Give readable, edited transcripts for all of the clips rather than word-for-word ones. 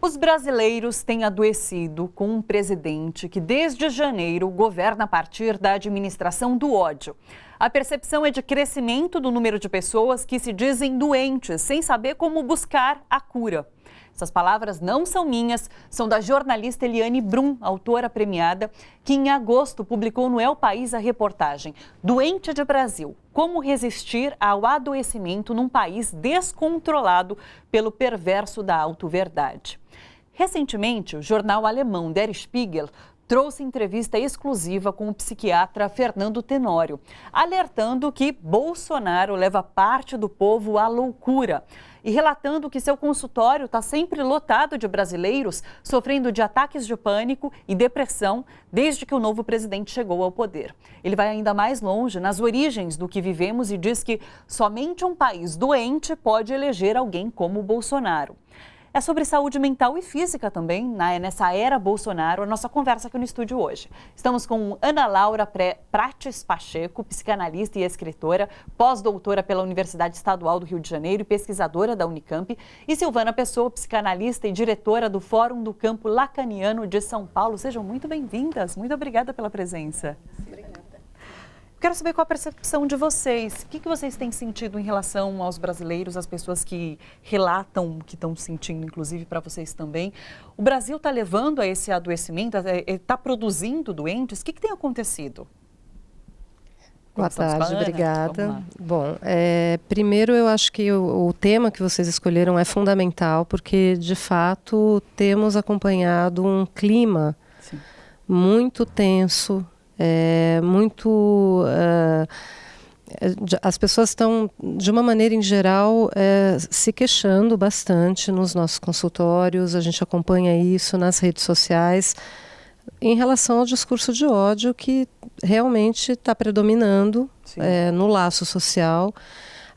Os brasileiros têm adoecido com um presidente que, desde janeiro, governa a partir da administração do ódio. A percepção é de crescimento do número de pessoas que se dizem doentes, sem saber como buscar a cura. Essas palavras não são minhas, são da jornalista Eliane Brum, autora premiada, que em agosto publicou no El País a reportagem Doente de Brasil, como resistir ao adoecimento num país descontrolado pelo perverso da auto-verdade. Recentemente, o jornal alemão Der Spiegel trouxe entrevista exclusiva com o psiquiatra Fernando Tenório, alertando que Bolsonaro leva parte do povo à loucura e relatando que seu consultório está sempre lotado de brasileiros sofrendo de ataques de pânico e depressão desde que o novo presidente chegou ao poder. Ele vai ainda mais longe nas origens do que vivemos e diz que somente um país doente pode eleger alguém como Bolsonaro. É sobre saúde mental e física também, nessa era Bolsonaro, a nossa conversa aqui no estúdio hoje. Estamos com Ana Laura Prates Pacheco, psicanalista e escritora, pós-doutora pela Universidade Estadual do Rio de Janeiro e pesquisadora da Unicamp, e Silvana Pessoa, psicanalista e diretora do Fórum do Campo Lacaniano de São Paulo. Sejam muito bem-vindas. Muito obrigada pela presença. Quero saber qual a percepção de vocês. O que vocês têm sentido em relação aos brasileiros, as pessoas que relatam o que estão sentindo, inclusive para vocês também. O Brasil está levando a esse adoecimento, está produzindo doentes? O que tem acontecido? Boa tarde, obrigada. Bom, primeiro eu acho que o tema que vocês escolheram é fundamental, porque de fato temos acompanhado um clima muito tenso, as pessoas estão, de uma maneira em geral, se queixando bastante nos nossos consultórios, a gente acompanha isso nas redes sociais, em relação ao discurso de ódio que realmente está predominando no laço social.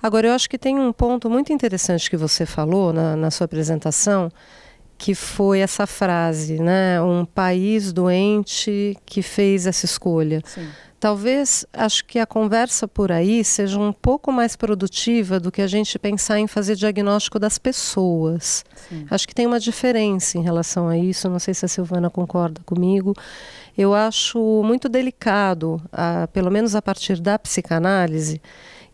Agora, eu acho que tem um ponto muito interessante que você falou na sua apresentação, que foi essa frase, né? Um país doente que fez essa escolha. Sim. Talvez, acho que a conversa por aí seja um pouco mais produtiva do que a gente pensar em fazer diagnóstico das pessoas. Sim. Acho que tem uma diferença em relação a isso, não sei se a Silvana concorda comigo. Eu acho muito delicado, pelo menos a partir da psicanálise,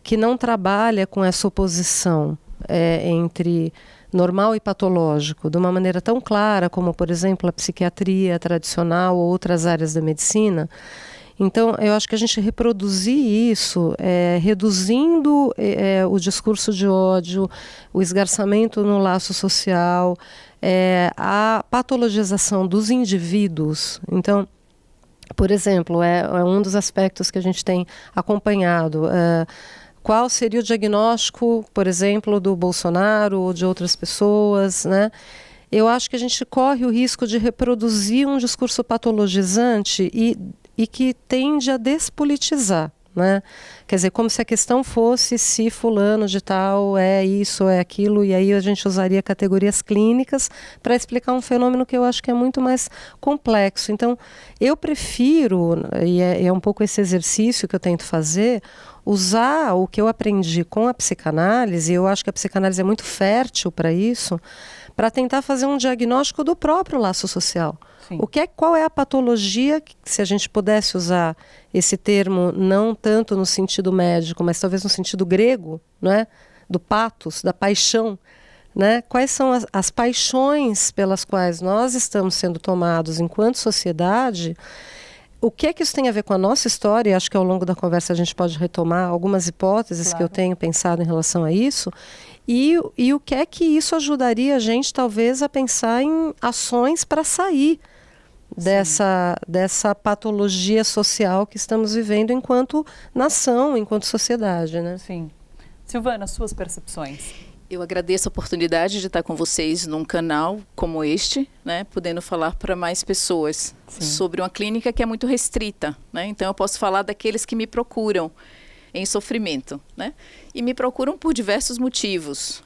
que não trabalha com essa oposição entre normal e patológico, de uma maneira tão clara como, por exemplo, a psiquiatria tradicional ou outras áreas da medicina. Então, eu acho que a gente reproduzir isso, reduzindo o discurso de ódio, o esgarçamento no laço social, a patologização dos indivíduos. Então, por exemplo, é um dos aspectos que a gente tem acompanhado. Qual seria o diagnóstico, por exemplo, do Bolsonaro ou de outras pessoas, né? Eu acho que a gente corre o risco de reproduzir um discurso patologizante e que tende a despolitizar, né? Quer dizer, como se a questão fosse se fulano de tal é isso, é aquilo, e aí a gente usaria categorias clínicas para explicar um fenômeno que eu acho que é muito mais complexo. Então, eu prefiro, e é um pouco esse exercício que eu tento fazer, usar o que eu aprendi com a psicanálise, eu acho que a psicanálise é muito fértil para isso, para tentar fazer um diagnóstico do próprio laço social. Qual é a patologia, se a gente pudesse usar esse termo não tanto no sentido médico, mas talvez no sentido grego, né? Do pathos, da paixão, né? Quais são as paixões pelas quais nós estamos sendo tomados enquanto sociedade? O que é que isso tem a ver com a nossa história? E acho que ao longo da conversa a gente pode retomar algumas hipóteses que eu tenho pensado em relação a isso. E o que é que isso ajudaria a gente, talvez, a pensar em ações para sair dessa patologia social que estamos vivendo enquanto nação, enquanto sociedade, né? Sim. Silvana, suas percepções? Eu agradeço a oportunidade de estar com vocês num canal como este, né, podendo falar para mais pessoas sobre uma clínica que é muito restrita, né? Então eu posso falar daqueles que me procuram em sofrimento, né? E me procuram por diversos motivos.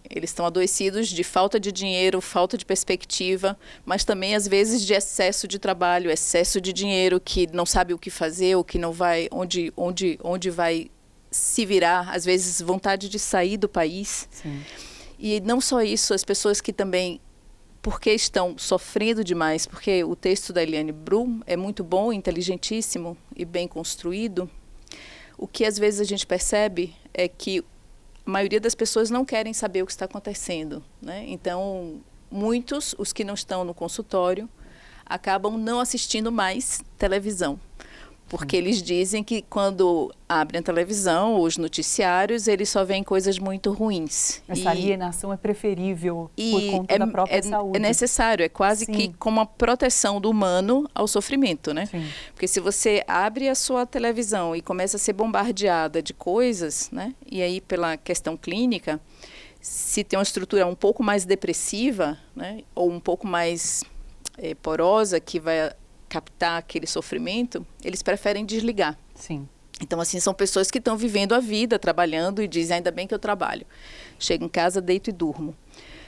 Eles estão adoecidos de falta de dinheiro, falta de perspectiva, mas também às vezes de excesso de trabalho, excesso de dinheiro, que não sabe o que fazer, o que não vai, onde vai se virar, às vezes vontade de sair do país. Sim. E não só isso, as pessoas que também porque estão sofrendo demais, porque o texto da Eliane Brum é muito bom, inteligentíssimo e bem construído. O que às vezes a gente percebe é que a maioria das pessoas não querem saber o que está acontecendo, né? Então, muitos, os que não estão no consultório, acabam não assistindo mais televisão. Porque eles dizem que quando abrem a televisão, os noticiários, eles só veem coisas muito ruins. Essa alienação é preferível por conta da própria saúde. É necessário, é quase Sim. que como uma proteção do humano ao sofrimento, né? Sim. Porque se você abre a sua televisão e começa a ser bombardeada de coisas, né? E aí pela questão clínica, se tem uma estrutura um pouco mais depressiva, né? Ou um pouco mais porosa, que vai captar aquele sofrimento, eles preferem desligar. Sim. Então, assim, são pessoas que estão vivendo a vida, trabalhando e dizem, ainda bem que eu trabalho. Chego em casa, deito e durmo.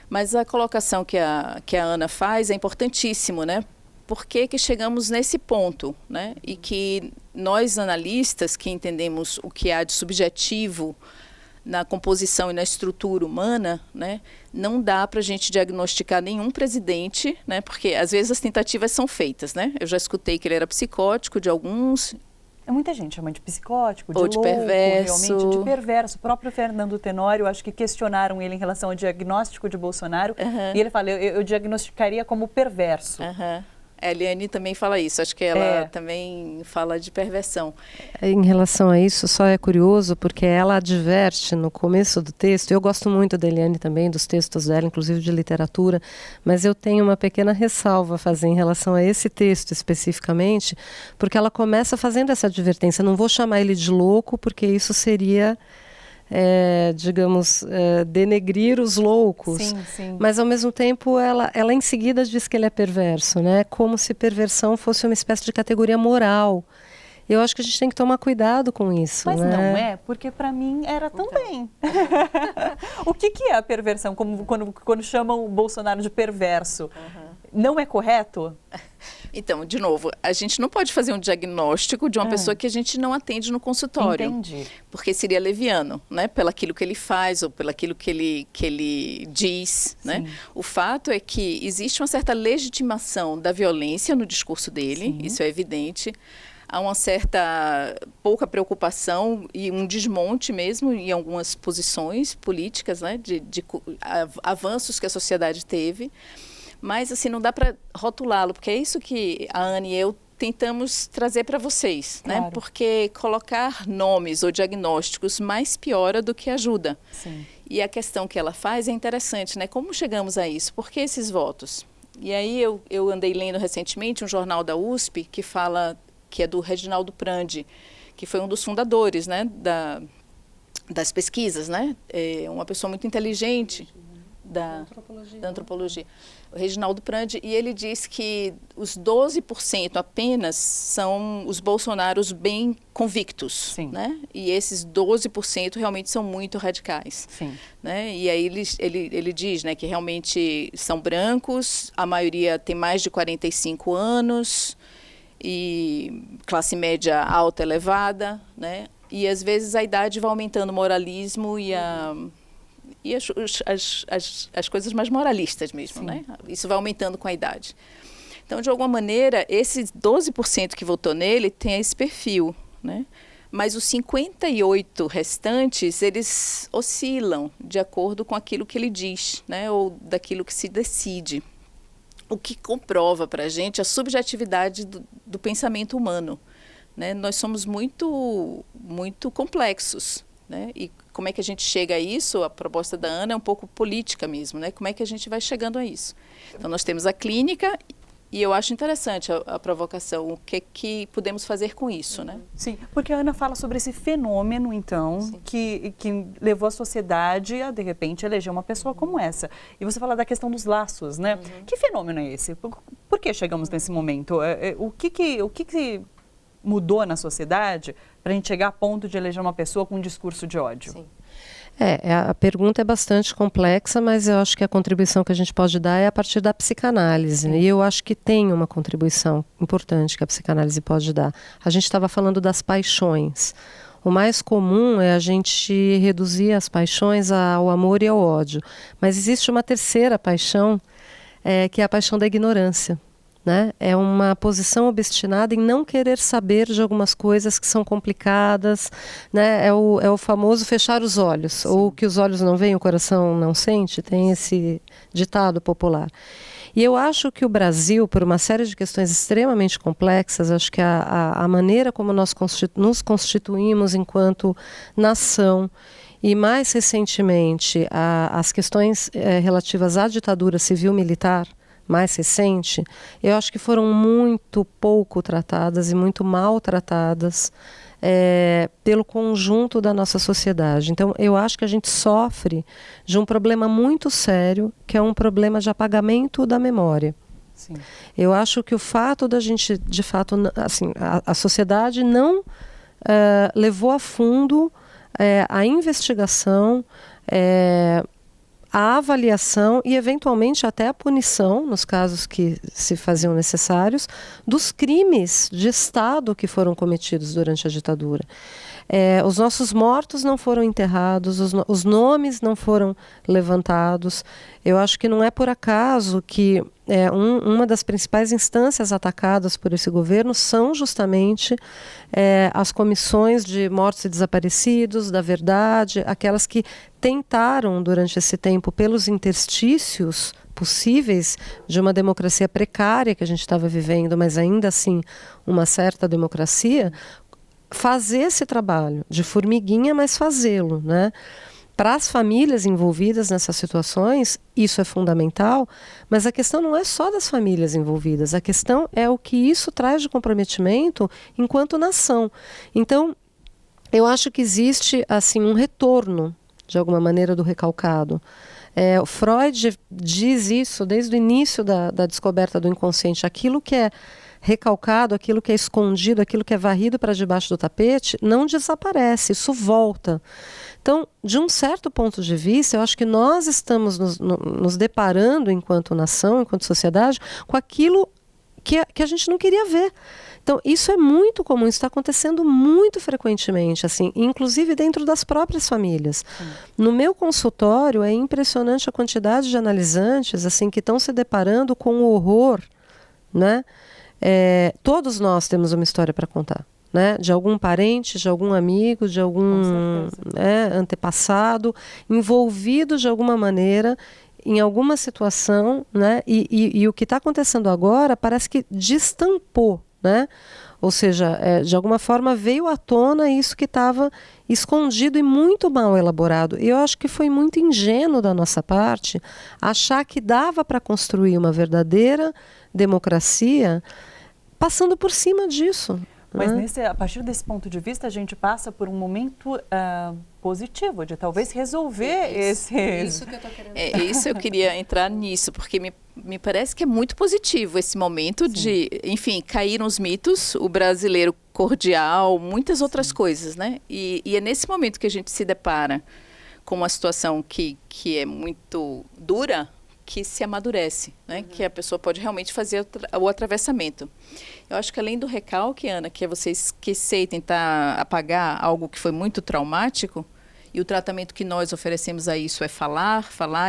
Mas a colocação que a Ana faz é importantíssimo, né? Por que que chegamos nesse ponto, né? E que nós, analistas, que entendemos o que há de subjetivo na composição e na estrutura humana, né, não dá para a gente diagnosticar nenhum presidente, né, porque às vezes as tentativas são feitas, né? Eu já escutei que ele era psicótico de alguns. Muita gente chama de psicótico, de ou de louco, perverso. realmente, de perverso. O próprio Fernando Tenório, acho que questionaram ele em relação ao diagnóstico de Bolsonaro, e ele fala, eu diagnosticaria como perverso. A Eliane também fala isso, acho que ela também fala de perversão. Em relação a isso, só é curioso porque ela adverte no começo do texto, eu gosto muito da Eliane também, dos textos dela, inclusive de literatura, mas eu tenho uma pequena ressalva a fazer em relação a esse texto especificamente, porque ela começa fazendo essa advertência, não vou chamar ele de louco, porque isso seria... digamos, denegrir os loucos. Sim, sim. Mas, ao mesmo tempo, ela em seguida diz que ele é perverso, né? Como se perversão fosse uma espécie de categoria moral. Eu acho que a gente tem que tomar cuidado com isso. Mas né? não é, porque para mim era também. O que é a perversão? Como quando chamam o Bolsonaro de perverso, não é correto? Então, de novo, a gente não pode fazer um diagnóstico de uma pessoa que a gente não atende no consultório. Entendi. Porque seria leviano, né? Pelaquilo que ele faz ou pelaquilo que ele diz, né? O fato é que existe uma certa legitimação da violência no discurso dele, isso é evidente. Há uma certa pouca preocupação e um desmonte mesmo em algumas posições políticas, né? de avanços que a sociedade teve. Mas, assim, não dá para rotulá-lo, porque é isso que a Ana e eu tentamos trazer para vocês, claro. né? Porque colocar nomes ou diagnósticos mais piora do que ajuda. Sim. E a questão que ela faz é interessante, né? Como chegamos a isso? Por que esses votos? E aí eu andei lendo recentemente um jornal da USP que fala, que é do Reginaldo Prandi, que foi um dos fundadores, né? Das pesquisas, né? Uma pessoa muito inteligente da antropologia. O Reginaldo Prandi, e ele diz que os 12% apenas são os bolsonaros bem convictos, né? E esses 12% realmente são muito radicais. Sim. Né? E aí ele diz, né, que realmente são brancos, a maioria tem mais de 45 anos, e classe média alta, elevada, né? E às vezes a idade vai aumentando o moralismo e as coisas mais moralistas mesmo, né? Isso vai aumentando com a idade. Então, de alguma maneira, esses 12% que votou nele tem esse perfil, né? Mas os 58 restantes, eles oscilam de acordo com aquilo que ele diz, né? Ou daquilo que se decide. O que comprova para a gente a subjetividade do pensamento humano, né? Nós somos muito, muito complexos, né? E como é que a gente chega a isso? A proposta da Ana é um pouco política mesmo, né? Como é que a gente vai chegando a isso? Então, nós temos a clínica e eu acho interessante a provocação. O que podemos fazer com isso, né? Sim, porque a Ana fala sobre esse fenômeno, então, que levou a sociedade a, de repente, eleger uma pessoa como essa. E você fala da questão dos laços, né? Que fenômeno é esse? Por que chegamos nesse momento? O que mudou na sociedade para a gente chegar a ponto de eleger uma pessoa com um discurso de ódio? Sim. A pergunta é bastante complexa, mas eu acho que a contribuição que a gente pode dar é a partir da psicanálise. E eu acho que tem uma contribuição importante que a psicanálise pode dar. A gente estava falando das paixões. O mais comum é a gente reduzir as paixões ao amor e ao ódio. Mas existe uma terceira paixão que é a paixão da ignorância. Né? É uma posição obstinada em não querer saber de algumas coisas que são complicadas, né? É o famoso fechar os olhos, Sim. Ou que os olhos não veem, o coração não sente, tem esse ditado popular. E eu acho que o Brasil, por uma série de questões extremamente complexas, acho que a maneira como nós nos constituímos enquanto nação, e mais recentemente as questões relativas à ditadura civil-militar, mais recente, eu acho que foram muito pouco tratadas e muito mal tratadas pelo conjunto da nossa sociedade. Então, eu acho que a gente sofre de um problema muito sério, que é um problema de apagamento da memória. Sim. Eu acho que o fato da gente, de fato, assim, a sociedade não levou a fundo a investigação, a avaliação e, eventualmente, até a punição, nos casos que se faziam necessários, dos crimes de Estado que foram cometidos durante a ditadura. Os nossos mortos não foram enterrados, os nomes não foram levantados. Eu acho que não é por acaso que uma das principais instâncias atacadas por esse governo são justamente as comissões de mortos e desaparecidos, da verdade, aquelas que tentaram, durante esse tempo, pelos interstícios possíveis de uma democracia precária que a gente estava vivendo, mas ainda assim uma certa democracia, fazer esse trabalho de formiguinha, mas fazê-lo, né? Para as famílias envolvidas nessas situações, isso é fundamental, mas a questão não é só das famílias envolvidas, a questão é o que isso traz de comprometimento enquanto nação. Então, eu acho que existe assim um retorno, de alguma maneira, do recalcado. O Freud diz isso desde o início da descoberta do inconsciente. Aquilo que é recalcado, aquilo que é escondido, aquilo que é varrido para debaixo do tapete, não desaparece, isso volta. Então, de um certo ponto de vista, eu acho que nós estamos nos deparando, enquanto nação, enquanto sociedade, com aquilo que a gente não queria ver. Então, isso é muito comum, isso está acontecendo muito frequentemente, assim, inclusive dentro das próprias famílias. No meu consultório, é impressionante a quantidade de analisantes assim, que estão se deparando com o horror, né? Todos nós temos uma história para contar, né? De algum parente, de algum amigo, de algum antepassado, envolvido de alguma maneira em alguma situação, né? E o que está acontecendo agora parece que destampou, né? Ou seja, de alguma forma veio à tona isso que estava escondido e muito mal elaborado. E eu acho que foi muito ingênuo da nossa parte achar que dava para construir uma verdadeira democracia passando por cima disso. Mas a partir desse ponto de vista, a gente passa por um momento positivo, de talvez resolver Isso que eu tô querendo isso eu queria entrar nisso, porque me parece que é muito positivo esse momento Sim. de, enfim, cair nos mitos, o brasileiro cordial, muitas outras Sim. coisas, né? E é nesse momento que a gente se depara com uma situação que é muito dura, que se amadurece, né? Que a pessoa pode realmente fazer o atravessamento. Eu acho que além do recalque, Ana, que é você esquecer e tentar apagar algo que foi muito traumático, e o tratamento que nós oferecemos a isso é falar,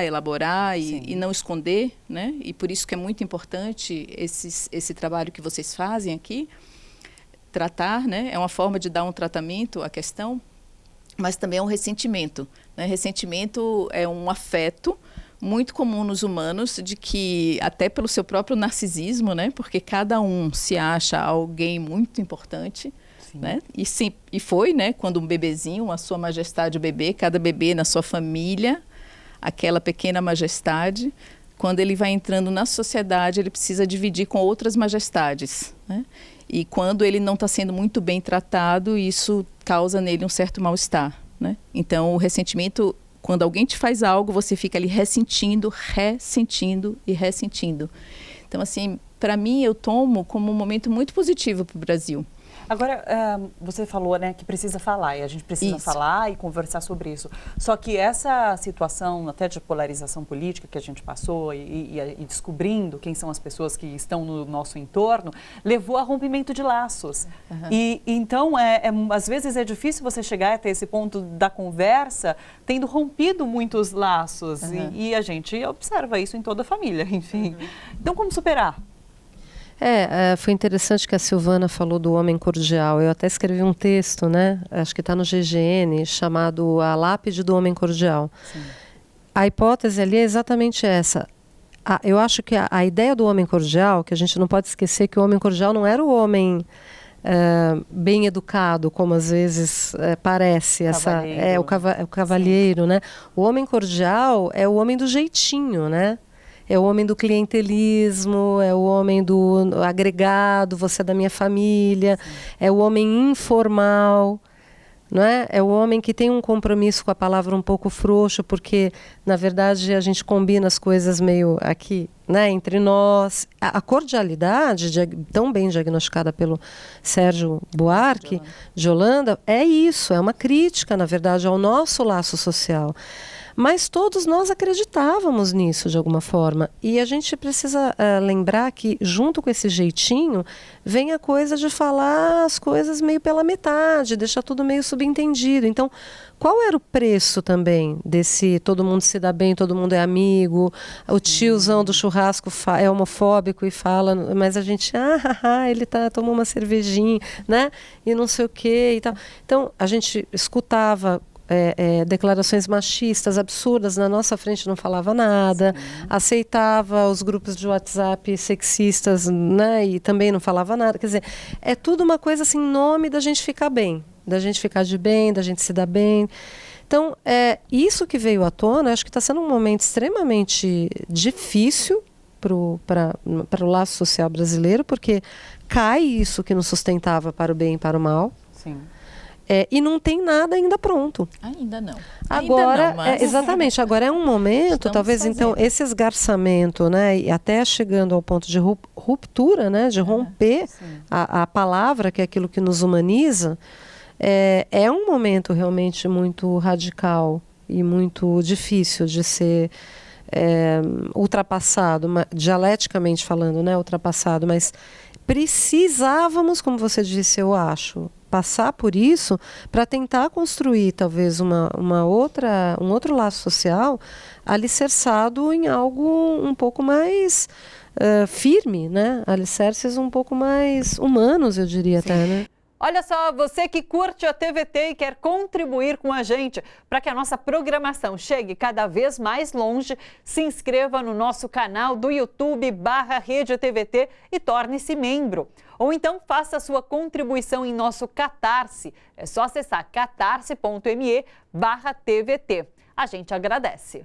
elaborar e não esconder, né? E por isso que é muito importante esse trabalho que vocês fazem aqui, tratar, né? É uma forma de dar um tratamento à questão, mas também é um ressentimento, né? Ressentimento é um afeto muito comum nos humanos, de que, até pelo seu próprio narcisismo, né? Porque cada um se acha alguém muito importante, né? E foi, né? Quando um bebezinho, a sua majestade o bebê, cada bebê na sua família, aquela pequena majestade, quando ele vai entrando na sociedade, ele precisa dividir com outras majestades, né? E quando ele não está sendo muito bem tratado, isso causa nele um certo mal-estar, né? Então, o ressentimento, quando alguém te faz algo, você fica ali ressentindo e ressentindo. Então, assim, para mim, eu tomo como um momento muito positivo para o Brasil. Agora, você falou, né, que precisa falar, e a gente precisa falar e conversar sobre isso. Só que essa situação até de polarização política que a gente passou e descobrindo quem são as pessoas que estão no nosso entorno, levou a rompimento de laços. E então, às vezes é difícil você chegar até esse ponto da conversa tendo rompido muitos laços. E a gente observa isso em toda a família, enfim. Então, como superar? Foi interessante que a Silvana falou do homem cordial. Eu até escrevi um texto, né? Acho que está no GGN, chamado A Lápide do Homem Cordial. Sim. A hipótese ali é exatamente essa. Eu acho que a ideia do homem cordial, que a gente não pode esquecer que o homem cordial não era o homem bem educado, como às vezes parece. O cavalheiro, né? O homem cordial é o homem do jeitinho, né? É o homem do clientelismo, é o homem do agregado, você é da minha família, é o homem informal, não é? É o homem que tem um compromisso com a palavra um pouco frouxo, porque, na verdade, a gente combina as coisas meio aqui, né, entre nós. A cordialidade, tão bem diagnosticada pelo Sérgio Buarque, de Holanda, é isso, é uma crítica, na verdade, ao nosso laço social. Mas todos nós acreditávamos nisso de alguma forma. E a gente precisa lembrar que, junto com esse jeitinho, vem a coisa de falar as coisas meio pela metade, deixar tudo meio subentendido. Então, qual era o preço também desse todo mundo se dá bem, todo mundo é amigo, o tiozão do churrasco é homofóbico e fala, mas a gente, ele tomou uma cervejinha, né? E não sei o quê e tal. Então, a gente escutava declarações machistas absurdas, na nossa frente não falava nada, aceitava os grupos de WhatsApp sexistas, né, e também não falava nada. Quer dizer, é tudo uma coisa assim, em nome da gente ficar bem, da gente ficar de bem, da gente se dar bem. Então, isso que veio à tona, acho que está sendo um momento extremamente difícil para o laço social brasileiro, porque cai isso que nos sustentava para o bem e para o mal. Sim. E não tem nada ainda pronto. Ainda não. Agora, ainda não, mas... exatamente, agora é um momento, Estamos talvez fazendo. Então, esse esgarçamento, né, e até chegando ao ponto de ruptura, né, de romper a palavra, que é aquilo que nos humaniza, é um momento realmente muito radical e muito difícil de ser ultrapassado, dialeticamente falando, né, ultrapassado, mas precisávamos, como você disse, eu acho, passar por isso para tentar construir talvez um outro laço social alicerçado em algo um pouco mais firme, né? Alicerces um pouco mais humanos, eu diria. Sim. Até, né? Olha só, você que curte a TVT e quer contribuir com a gente para que a nossa programação chegue cada vez mais longe, se inscreva no nosso canal do YouTube/Rede TVT e torne-se membro. Ou então faça a sua contribuição em nosso Catarse. É só acessar catarse.me/TVT. A gente agradece.